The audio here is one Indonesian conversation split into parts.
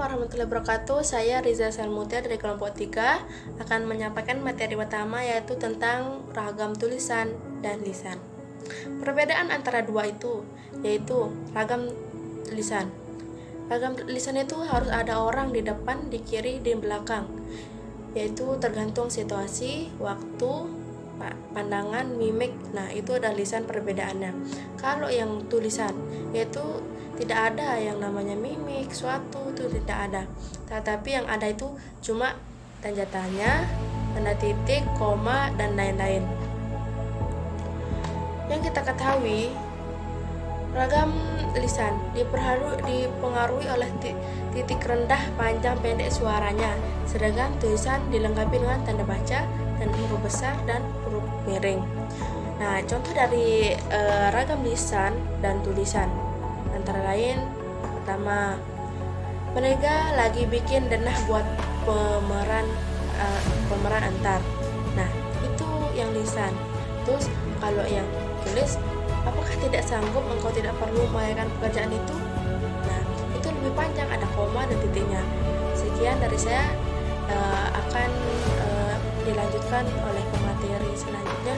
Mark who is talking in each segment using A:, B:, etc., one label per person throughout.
A: warahmatullahi wabarakatuh. Saya Riza Salmutia dari kelompok 3 akan menyampaikan materi pertama, yaitu tentang ragam tulisan dan lisan. Perbedaan antara dua itu yaitu ragam lisan. Ragam lisan itu harus ada orang di depan, di kiri, di belakang, yaitu tergantung situasi, waktu, pandangan, mimik. Nah, itu adalah lisan perbedaannya. Kalau yang tulisan, yaitu tidak ada yang namanya mimik, suatu itu tidak ada. Tetapi yang ada itu cuma tanda tanya, tanda titik, koma, dan lain-lain. Yang kita ketahui, ragam lisan dipengaruhi oleh titik rendah, panjang, pendek suaranya, sedangkan tulisan dilengkapi dengan tanda baca dan huruf besar dan huruf miring. Nah, contoh dari ragam lisan dan tulisan antara lain, pertama, mereka lagi bikin denah buat pemeran antar. Nah, itu yang lisan. Terus kalau yang tulis, apakah tidak sanggup, engkau tidak perlu melakukan pekerjaan itu? Nah, itu lebih panjang, ada koma dan titiknya. Sekian dari saya, akan dilanjutkan oleh pemateri selanjutnya.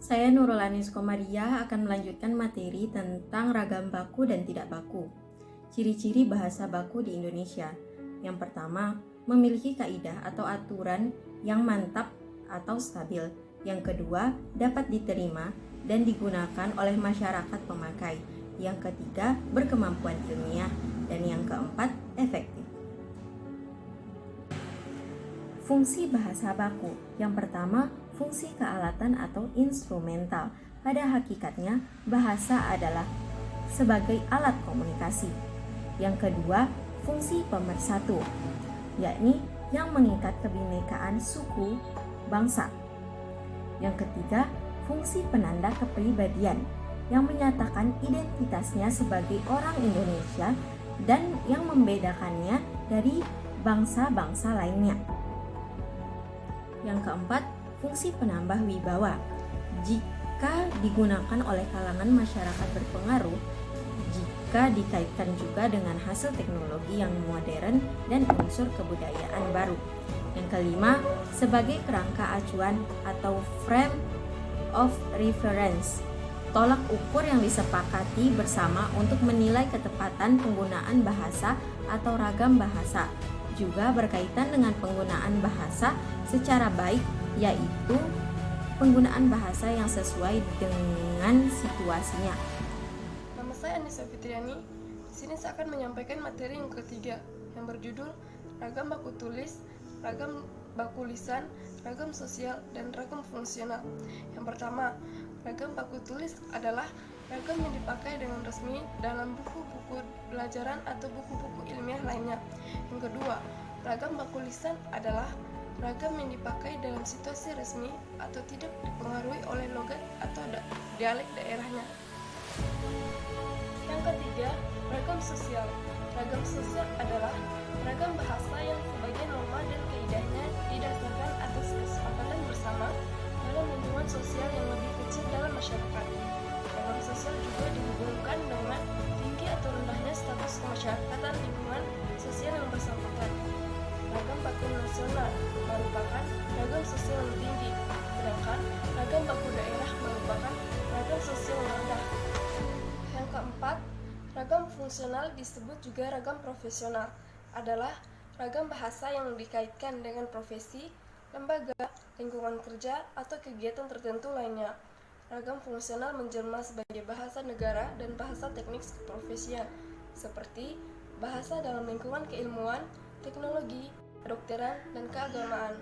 B: Saya Nurul Anis Komariah akan melanjutkan materi tentang ragam baku dan tidak baku. Ciri-ciri bahasa baku di Indonesia. Yang pertama, memiliki kaidah atau aturan yang mantap atau stabil. Yang kedua, dapat diterima dan digunakan oleh masyarakat pemakai. Yang ketiga, berkemampuan ilmiah. Dan yang keempat, efektif. Fungsi bahasa baku. Yang pertama, fungsi kealatan atau instrumental. Pada hakikatnya, bahasa adalah sebagai alat komunikasi. Yang kedua, fungsi pemersatu, yakni yang mengikat kebinekaan suku, bangsa. Yang ketiga, fungsi penanda kepribadian, yang menyatakan identitasnya sebagai orang Indonesia dan yang membedakannya dari bangsa-bangsa lainnya. Yang keempat, fungsi penambah wibawa. Jika digunakan oleh kalangan masyarakat berpengaruh, jika dikaitkan juga dengan hasil teknologi yang modern dan unsur kebudayaan baru. Yang kelima, sebagai kerangka acuan atau frame of reference, tolak ukur yang disepakati bersama untuk menilai ketepatan penggunaan bahasa atau ragam bahasa. Juga berkaitan dengan penggunaan bahasa secara baik, yaitu penggunaan bahasa yang sesuai dengan situasinya.
C: Nama saya Anissa Fitriani. Di sini saya akan menyampaikan materi yang ketiga yang berjudul ragam baku tulis, ragam baku lisan, ragam sosial, dan ragam fungsional. Yang pertama, ragam baku tulis adalah ragam yang dipakai dengan resmi dalam buku-buku pelajaran atau buku-buku ilmiah lainnya. Yang kedua, ragam baku lisan adalah ragam yang dipakai dalam situasi resmi atau tidak dipengaruhi oleh logat atau dialek daerahnya. Yang ketiga, ragam sosial. Ragam sosial adalah ragam bahasa yang sebagai norma dan kaidahnya didasarkan atas kesepakatan bersama dalam lingkungan sosial yang lebih kecil dalam masyarakat. Ragam sosial juga dihubungkan dengan tinggi atau rendahnya status kemasyarakatan lingkungan sosial yang bersangkutan. Ragam baku nasional merupakan ragam sosial yang tinggi, sedangkan ragam baku daerah merupakan ragam sosial yang rendah. Yang keempat, ragam fungsional disebut juga ragam profesional, adalah ragam bahasa yang dikaitkan dengan profesi, lembaga, lingkungan kerja, atau kegiatan tertentu lainnya. Ragam fungsional menjelma sebagai bahasa negara dan bahasa teknik keprofesian, seperti bahasa dalam lingkungan keilmuan, teknologi, kedokteran, dan keagamaan.